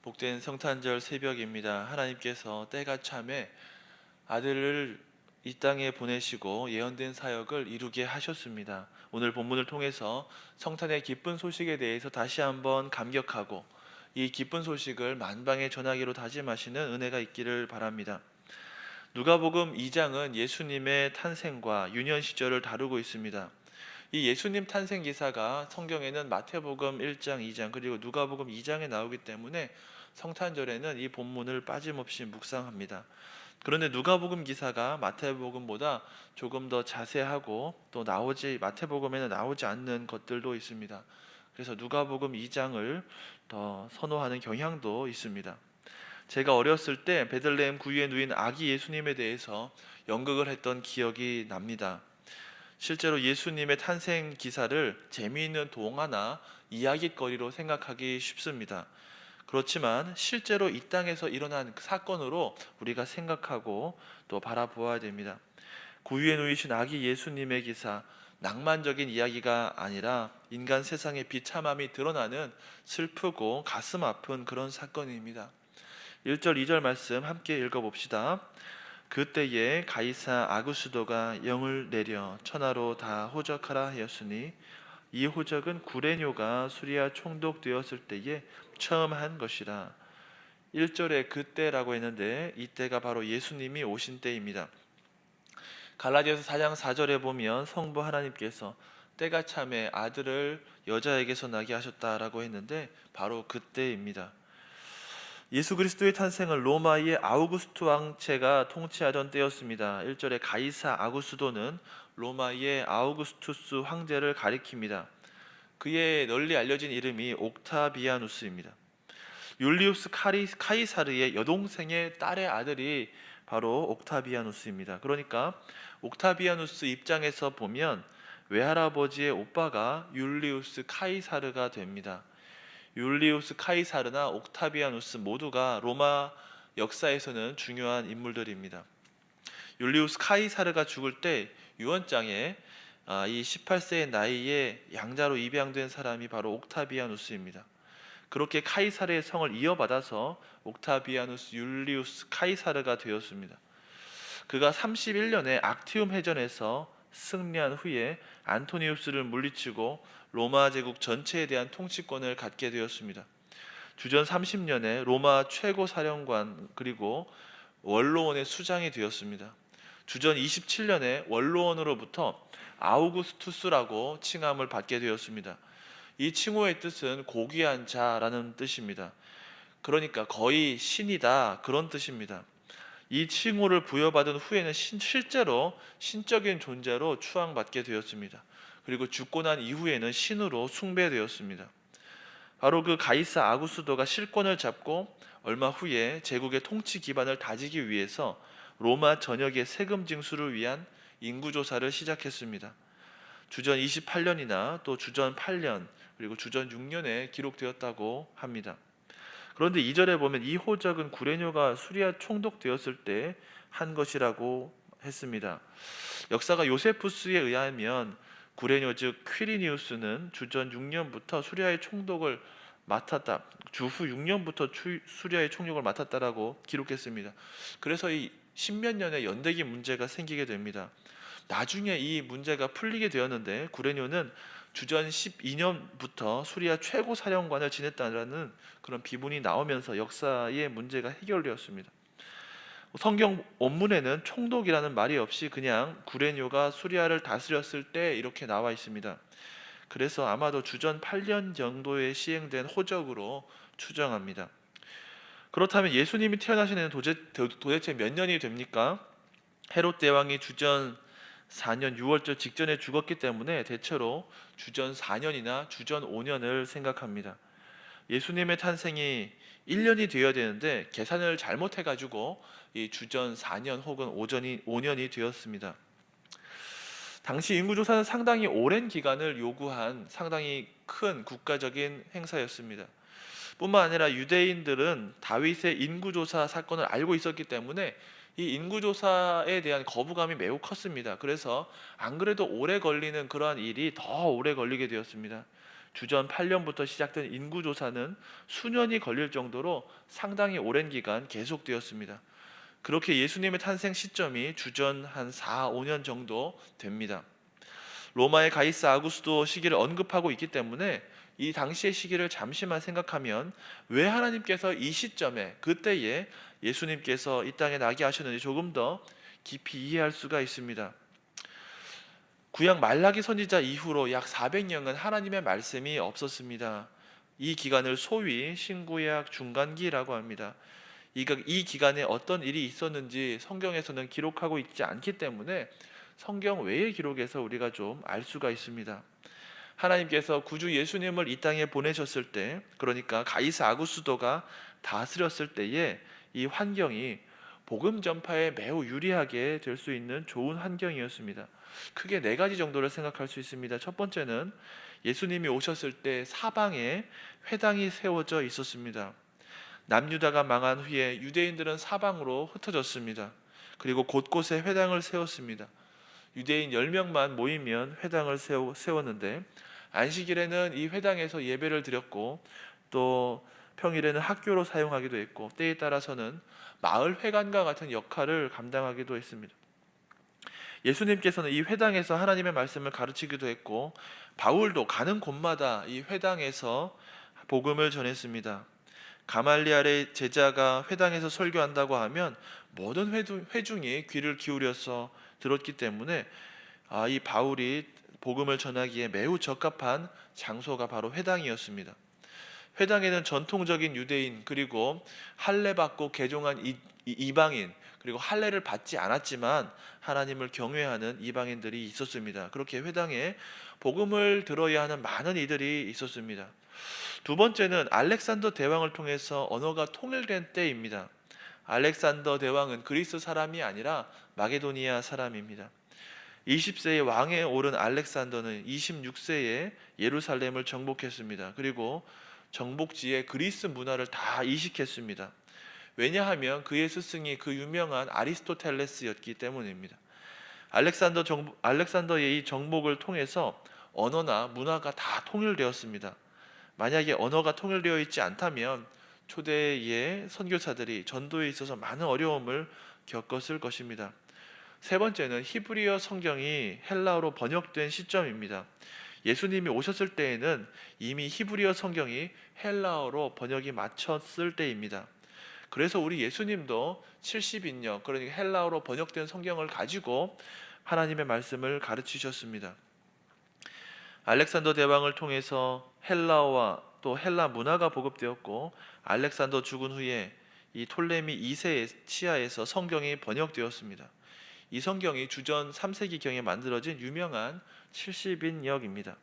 복된 성탄절 새벽입니다. 하나님께서 때가 참에 아들을 이 땅에 보내시고 예언된 사역을 이루게 하셨습니다. 오늘 본문을 통해서 성탄의 기쁜 소식에 대해서 다시 한번 감격하고 이 기쁜 소식을 만방에 전하기로 다짐하시는 은혜가 있기를 바랍니다. 누가복음 2장은 예수님의 탄생과 유년 시절을 다루고 있습니다. 이 예수님 탄생 기사가 성경에는 마태복음 1장, 2장 그리고 누가복음 2장에 나오기 때문에 성탄절에는 이 본문을 빠짐없이 묵상합니다. 그런데 누가복음 기사가 마태복음보다 조금 더 자세하고 또 마태복음에는 나오지 않는 것들도 있습니다. 그래서 누가복음 2장을 더 선호하는 경향도 있습니다. 제가 어렸을 때 베들레헴 구유에 누인 아기 예수님에 대해서 연극을 했던 기억이 납니다. 실제로 예수님의 탄생 기사를 재미있는 동화나 이야깃거리로 생각하기 쉽습니다. 그렇지만 실제로 이 땅에서 일어난 그 사건으로 우리가 생각하고 또 바라보아야 됩니다. 구유에 누이신 아기 예수님의 기사, 낭만적인 이야기가 아니라 인간 세상의 비참함이 드러나는 슬프고 가슴 아픈 그런 사건입니다. 1절 2절 말씀 함께 읽어봅시다. 그때에 가이사 아구스도가 영을 내려 천하로 다 호적하라 하였으니 이 호적은 구레뇨가 수리아 총독되었을 때에 처음 한 것이라. 1절에 그때라고 했는데 이때가 바로 예수님이 오신 때입니다. 갈라디아서 4장 4절에 보면 성부 하나님께서 때가 참에 아들을 여자에게서 나게 하셨다라고 했는데 바로 그때입니다. 예수 그리스도의 탄생은 로마의 아우구스투 왕체가 통치하던 때였습니다. 1절에 가이사 아구스도는 로마의 아우구스투스 황제를 가리킵니다. 그의 널리 알려진 이름이 옥타비아누스입니다. 율리우스 카이사르의 여동생의 딸의 아들이 바로 옥타비아누스입니다. 그러니까 옥타비아누스 입장에서 보면 외할아버지의 오빠가 율리우스 카이사르가 됩니다. 율리우스 카이사르나 옥타비아누스 모두가 로마 역사에서는 중요한 인물들입니다. 율리우스 카이사르가 죽을 때 유언장에 이 18세의 나이에 양자로 입양된 사람이 바로 옥타비아누스입니다. 그렇게 카이사르의 성을 이어받아서 옥타비아누스 율리우스 카이사르가 되었습니다. 그가 31년에 악티움 해전에서 승리한 후에 안토니우스를 물리치고 로마 제국 전체에 대한 통치권을 갖게 되었습니다. 주전 30년에 로마 최고 사령관 그리고 원로원의 수장이 되었습니다. 주전 27년에 원로원으로부터 아우구스투스라고 칭함을 받게 되었습니다. 이 칭호의 뜻은 고귀한 자라는 뜻입니다. 그러니까 거의 신이다 그런 뜻입니다. 이 칭호를 부여받은 후에는 실제로 신적인 존재로 추앙받게 되었습니다. 그리고 죽고 난 이후에는 신으로 숭배되었습니다. 바로 그 가이사 아구스도가 실권을 잡고 얼마 후에 제국의 통치 기반을 다지기 위해서 로마 전역의 세금 징수를 위한 인구조사를 시작했습니다. 주전 28년이나 또 주전 8년 그리고 주전 6년에 기록되었다고 합니다. 그런데 2절에 보면 이 호적은 구레뇨가 수리아 총독되었을 때 한 것이라고 했습니다. 역사가 요세푸스에 의하면 구레뇨 즉 퀴리니우스는 주전 6년부터 수리아의 총독을 맡았다. 주후 6년부터 수리아의 총독을 맡았다라고 기록했습니다. 그래서 이 십몇 년의 연대기 문제가 생기게 됩니다. 나중에 이 문제가 풀리게 되었는데 구레뇨는 주전 12년부터 수리아 최고 사령관을 지냈다는 그런 비문이 나오면서 역사의 문제가 해결되었습니다. 성경 원문에는 총독이라는 말이 없이 그냥 구레뇨가 수리아를 다스렸을 때 이렇게 나와 있습니다. 그래서 아마도 주전 8년 정도에 시행된 호적으로 추정합니다. 그렇다면 예수님이 태어나신 해는 도대체 몇 년이 됩니까? 헤롯 대왕이 주전 4년 6월절 직전에 죽었기 때문에 대체로 주전 4년이나 주전 5년을 생각합니다. 예수님의 탄생이 1년이 되어야 되는데 계산을 잘못해가지고 이 주전 4년 혹은 5년이 되었습니다. 당시 인구조사는 상당히 오랜 기간을 요구한 상당히 큰 국가적인 행사였습니다. 뿐만 아니라 유대인들은 다윗의 인구조사 사건을 알고 있었기 때문에 이 인구조사에 대한 거부감이 매우 컸습니다. 그래서 안 그래도 오래 걸리는 그러한 일이 더 오래 걸리게 되었습니다. 주전 8년부터 시작된 인구조사는 수년이 걸릴 정도로 상당히 오랜 기간 계속되었습니다. 그렇게 예수님의 탄생 시점이 주전 한 4, 5년 정도 됩니다. 로마의 가이사 아구스도 시기를 언급하고 있기 때문에 이 당시의 시기를 잠시만 생각하면 왜 하나님께서 이 시점에 그때에 예수님께서 이 땅에 나게 하셨는지 조금 더 깊이 이해할 수가 있습니다. 구약 말라기 선지자 이후로 약 400년은 하나님의 말씀이 없었습니다. 이 기간을 소위 신구약 중간기라고 합니다. 이 기간에 어떤 일이 있었는지 성경에서는 기록하고 있지 않기 때문에 성경 외의 기록에서 우리가 좀 알 수가 있습니다. 하나님께서 구주 예수님을 이 땅에 보내셨을 때, 그러니까 가이사 아구스도가 다스렸을 때에 이 환경이 복음 전파에 매우 유리하게 될 수 있는 좋은 환경이었습니다. 크게 네 가지 정도를 생각할 수 있습니다. 첫 번째는 예수님이 오셨을 때 사방에 회당이 세워져 있었습니다. 남유다가 망한 후에 유대인들은 사방으로 흩어졌습니다. 그리고 곳곳에 회당을 세웠습니다. 유대인 10명만 모이면 회당을 세웠는데 안식일에는 이 회당에서 예배를 드렸고 또 평일에는 학교로 사용하기도 했고 때에 따라서는 마을 회관과 같은 역할을 감당하기도 했습니다. 예수님께서는 이 회당에서 하나님의 말씀을 가르치기도 했고 바울도 가는 곳마다 이 회당에서 복음을 전했습니다. 가말리알의 제자가 회당에서 설교한다고 하면 모든 회중이 귀를 기울여서 들었기 때문에 이 바울이 복음을 전하기에 매우 적합한 장소가 바로 회당이었습니다. 회당에는 전통적인 유대인 그리고 할례 받고 개종한 이방인 그리고 할례를 받지 않았지만 하나님을 경외하는 이방인들이 있었습니다. 그렇게 회당에 복음을 들어야 하는 많은 이들이 있었습니다. 두 번째는 알렉산더 대왕을 통해서 언어가 통일된 때입니다. 알렉산더 대왕은 그리스 사람이 아니라 마게도니아 사람입니다. 20세의 왕에 오른 알렉산더는 26세에 예루살렘을 정복했습니다. 그리고 정복지에 그리스 문화를 다 이식했습니다. 왜냐하면 그의 스승이 그 유명한 아리스토텔레스였기 때문입니다. 알렉산더의 이 정복을 통해서 언어나 문화가 다 통일되었습니다. 만약에 언어가 통일되어 있지 않다면 초대의 선교사들이 전도에 있어서 많은 어려움을 겪었을 것입니다. 세 번째는 히브리어 성경이 헬라어로 번역된 시점입니다. 예수님이 오셨을 때에는 이미 히브리어 성경이 헬라어로 번역이 마쳤을 때입니다. 그래서 우리 예수님도 70인역, 그러니까 헬라어로 번역된 성경을 가지고 하나님의 말씀을 가르치셨습니다. 알렉산더 대왕을 통해서 헬라어와 또 헬라 문화가 보급되었고 알렉산더 죽은 후에 이 톨레미 2세의 치하에서 성경이 번역되었습니다. 이 성경이 주전 3세기경에 만들어진 유명한 70인역입니다.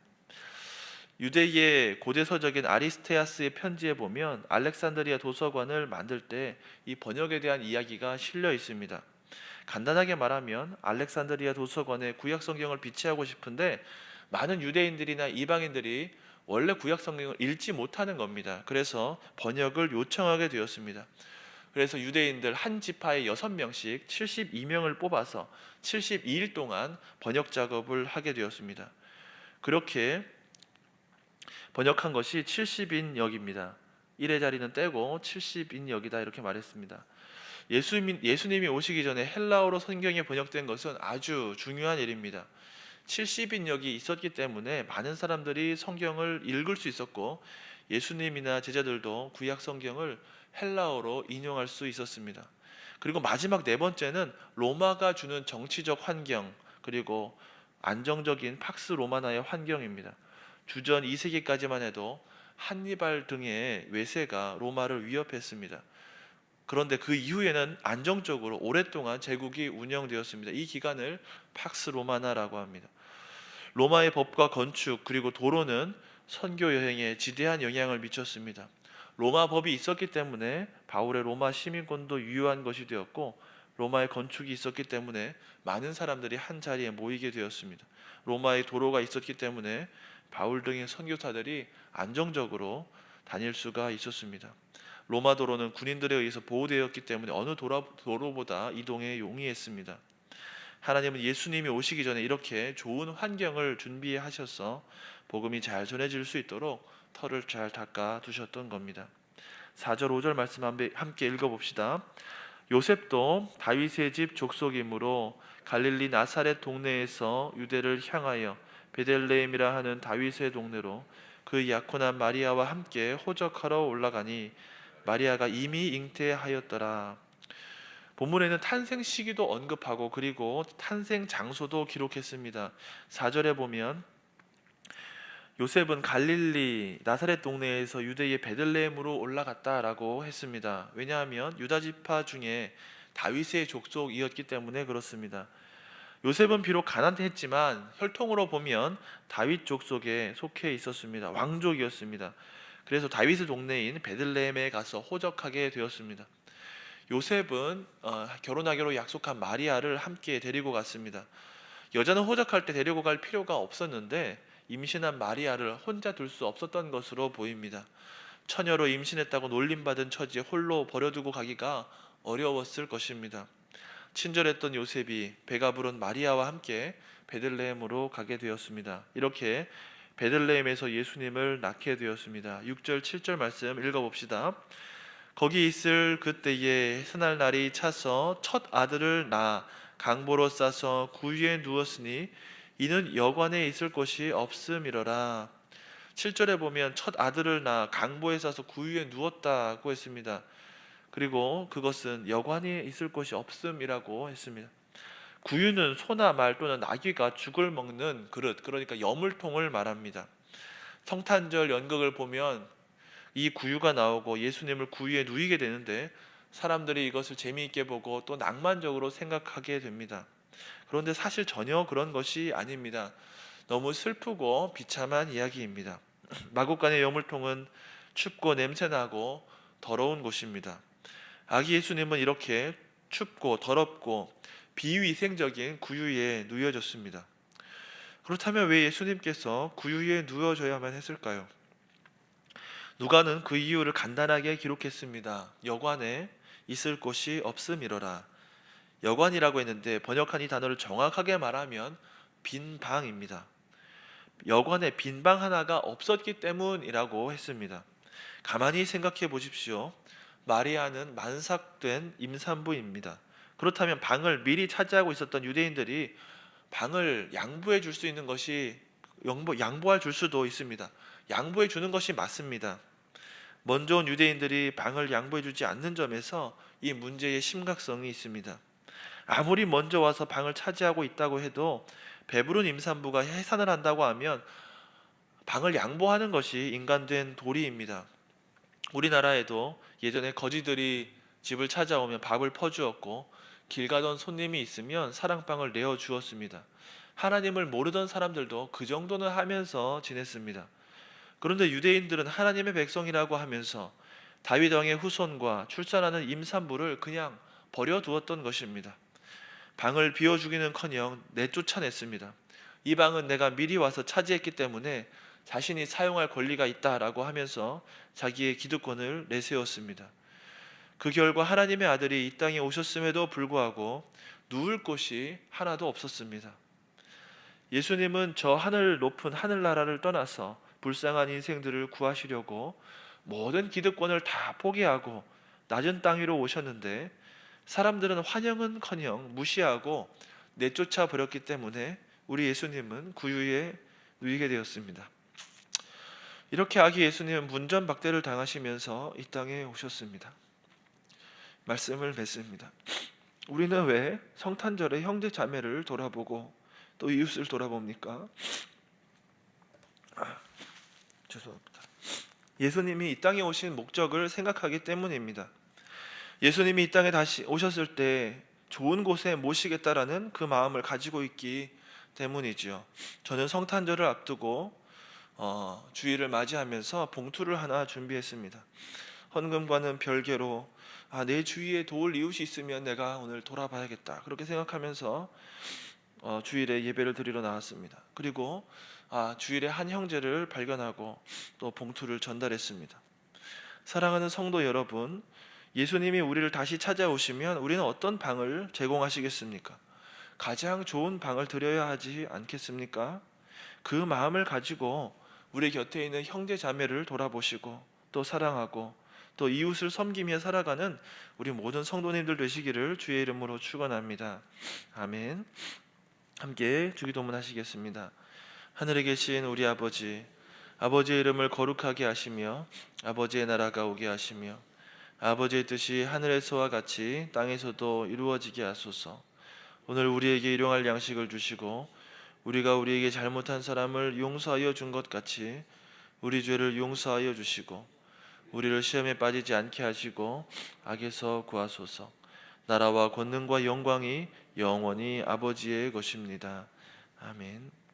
유대의 고대 서적인 아리스테아스의 편지에 보면 알렉산드리아 도서관을 만들 때 이 번역에 대한 이야기가 실려 있습니다. 간단하게 말하면 알렉산드리아 도서관에 구약 성경을 비치하고 싶은데 많은 유대인들이나 이방인들이 원래 구약 성경을 읽지 못하는 겁니다. 그래서 번역을 요청하게 되었습니다. 그래서 유대인들 한 지파에 6명씩 72명을 뽑아서 72일 동안 번역 작업을 하게 되었습니다. 그렇게 번역한 것이 70인역입니다. 1의 자리는 떼고 70인역이다 이렇게 말했습니다. 예수님이 오시기 전에 헬라어로 성경이 번역된 것은 아주 중요한 일입니다. 70인역이 있었기 때문에 많은 사람들이 성경을 읽을 수 있었고 예수님이나 제자들도 구약 성경을 헬라어로 인용할 수 있었습니다. 그리고 마지막 네 번째는 로마가 주는 정치적 환경 그리고 안정적인 팍스 로마나의 환경입니다. 주전 2세기까지만 해도 한니발 등의 외세가 로마를 위협했습니다. 그런데 그 이후에는 안정적으로 오랫동안 제국이 운영되었습니다. 이 기간을 팍스 로마나라고 합니다. 로마의 법과 건축 그리고 도로는 선교 여행에 지대한 영향을 미쳤습니다. 로마 법이 있었기 때문에 바울의 로마 시민권도 유효한 것이 되었고 로마의 건축이 있었기 때문에 많은 사람들이 한 자리에 모이게 되었습니다. 로마의 도로가 있었기 때문에 바울 등의 선교사들이 안정적으로 다닐 수가 있었습니다. 로마 도로는 군인들에 의해서 보호되었기 때문에 어느 도로보다 이동에 용이했습니다. 하나님은 예수님이 오시기 전에 이렇게 좋은 환경을 준비하셔서 복음이 잘 전해질 수 있도록 털을 잘 닦아 두셨던 겁니다. 4절 5절 말씀 함께 읽어봅시다. 요셉도 다윗의 집 족속이므로 갈릴리 나사렛 동네에서 유대를 향하여 베들레헴이라 하는 다윗의 동네로 그 약혼한 마리아와 함께 호적하러 올라가니 마리아가 이미 잉태하였더라. 본문에는 탄생 시기도 언급하고 그리고 탄생 장소도 기록했습니다. 4절에 보면 요셉은 갈릴리 나사렛 동네에서 유대의 베들레헴으로 올라갔다라고 했습니다. 왜냐하면 유다 지파 중에 다윗의 족속이었기 때문에 그렇습니다. 요셉은 비록 가난했지만 혈통으로 보면 다윗 족속에 속해 있었습니다. 왕족이었습니다. 그래서 다윗의 동네인 베들레헴에 가서 호적하게 되었습니다. 요셉은 결혼하기로 약속한 마리아를 함께 데리고 갔습니다. 여자는 호적할 때 데리고 갈 필요가 없었는데 임신한 마리아를 혼자 둘 수 없었던 것으로 보입니다. 처녀로 임신했다고 놀림받은 처지에 홀로 버려두고 가기가 어려웠을 것입니다. 친절했던 요셉이 배가 부른 마리아와 함께 베들레헴으로 가게 되었습니다. 이렇게 베들레헴에서 예수님을 낳게 되었습니다. 6절 7절 말씀 읽어봅시다. 거기 있을 그때에 해산할 날이 차서 첫 아들을 낳아 강보로 싸서 구유에 누웠으니 이는 여관에 있을 곳이 없음이러라. 7절에 보면 첫 아들을 낳아 강보에 싸서 구유에 누웠다고 했습니다. 그리고 그것은 여관에 있을 곳이 없음이라고 했습니다. 구유는 소나 말 또는 나귀가 죽을 먹는 그릇, 그러니까 여물통을 말합니다. 성탄절 연극을 보면 이 구유가 나오고 예수님을 구유에 누이게 되는데 사람들이 이것을 재미있게 보고 또 낭만적으로 생각하게 됩니다. 그런데 사실 전혀 그런 것이 아닙니다. 너무 슬프고 비참한 이야기입니다. 마구간의 여물통은 춥고 냄새나고 더러운 곳입니다. 아기 예수님은 이렇게 춥고 더럽고 비위생적인 구유에 누워졌습니다. 그렇다면 왜 예수님께서 구유에 누워져야만 했을까요? 누가는 그 이유를 간단하게 기록했습니다. 여관에 있을 곳이 없음이러라. 여관이라고 했는데 번역한 이 단어를 정확하게 말하면 빈 방입니다. 여관에 빈 방 하나가 없었기 때문이라고 했습니다. 가만히 생각해 보십시오. 마리아는 만삭된 임산부입니다. 그렇다면 방을 미리 차지하고 있었던 유대인들이 방을 양보해 줄 수 있는 것이 양보해 줄 수도 있습니다. 양보해 주는 것이 맞습니다. 먼저 온 유대인들이 방을 양보해 주지 않는 점에서 이 문제의 심각성이 있습니다. 아무리 먼저 와서 방을 차지하고 있다고 해도 배부른 임산부가 해산을 한다고 하면 방을 양보하는 것이 인간된 도리입니다. 우리나라에도 예전에 거지들이 집을 찾아오면 밥을 퍼주었고 길 가던 손님이 있으면 사랑방을 내어주었습니다. 하나님을 모르던 사람들도 그 정도는 하면서 지냈습니다. 그런데 유대인들은 하나님의 백성이라고 하면서 다윗 왕의 후손과 출산하는 임산부를 그냥 버려두었던 것입니다. 방을 비워주기는커녕 내쫓아냈습니다. 이 방은 내가 미리 와서 차지했기 때문에 자신이 사용할 권리가 있다라고 하면서 자기의 기득권을 내세웠습니다. 그 결과 하나님의 아들이 이 땅에 오셨음에도 불구하고 누울 곳이 하나도 없었습니다. 예수님은 저 하늘 높은 하늘나라를 떠나서 불쌍한 인생들을 구하시려고 모든 기득권을 다 포기하고 낮은 땅 위로 오셨는데 사람들은 환영은커녕 무시하고 내쫓아 버렸기 때문에 우리 예수님은 구유에 누이게 되었습니다. 이렇게 아기 예수님은 문전박대를 당하시면서 이 땅에 오셨습니다. 말씀을 맺습니다. 우리는 왜 성탄절에 형제 자매를 돌아보고 또 이웃을 돌아봅니까? 죄송합니다. 예수님이 이 땅에 오신 목적을 생각하기 때문입니다. 예수님이 이 땅에 다시 오셨을 때 좋은 곳에 모시겠다라는 그 마음을 가지고 있기 때문이지요. 저는 성탄절을 앞두고 주일을 맞이하면서 봉투를 하나 준비했습니다. 헌금과는 별개로 내 주위에 도울 이웃이 있으면 내가 오늘 돌아봐야겠다 그렇게 생각하면서 주일에 예배를 드리러 나왔습니다. 그리고 주일에 한 형제를 발견하고 또 봉투를 전달했습니다. 사랑하는 성도 여러분, 예수님이 우리를 다시 찾아오시면 우리는 어떤 방을 제공하시겠습니까? 가장 좋은 방을 드려야 하지 않겠습니까? 그 마음을 가지고 우리 곁에 있는 형제 자매를 돌아보시고 또 사랑하고 또 이웃을 섬기며 살아가는 우리 모든 성도님들 되시기를 주의 이름으로 축원합니다. 아멘. 함께 주기도문 하시겠습니다. 하늘에 계신 우리 아버지, 아버지의 이름을 거룩하게 하시며 아버지의 나라가 오게 하시며 아버지의 뜻이 하늘에서와 같이 땅에서도 이루어지게 하소서. 오늘 우리에게 일용할 양식을 주시고 우리가 우리에게 잘못한 사람을 용서하여 준 것 같이 우리 죄를 용서하여 주시고 우리를 시험에 빠지지 않게 하시고 악에서 구하소서. 나라와 권능과 영광이 영원히 아버지의 것입니다. 아멘.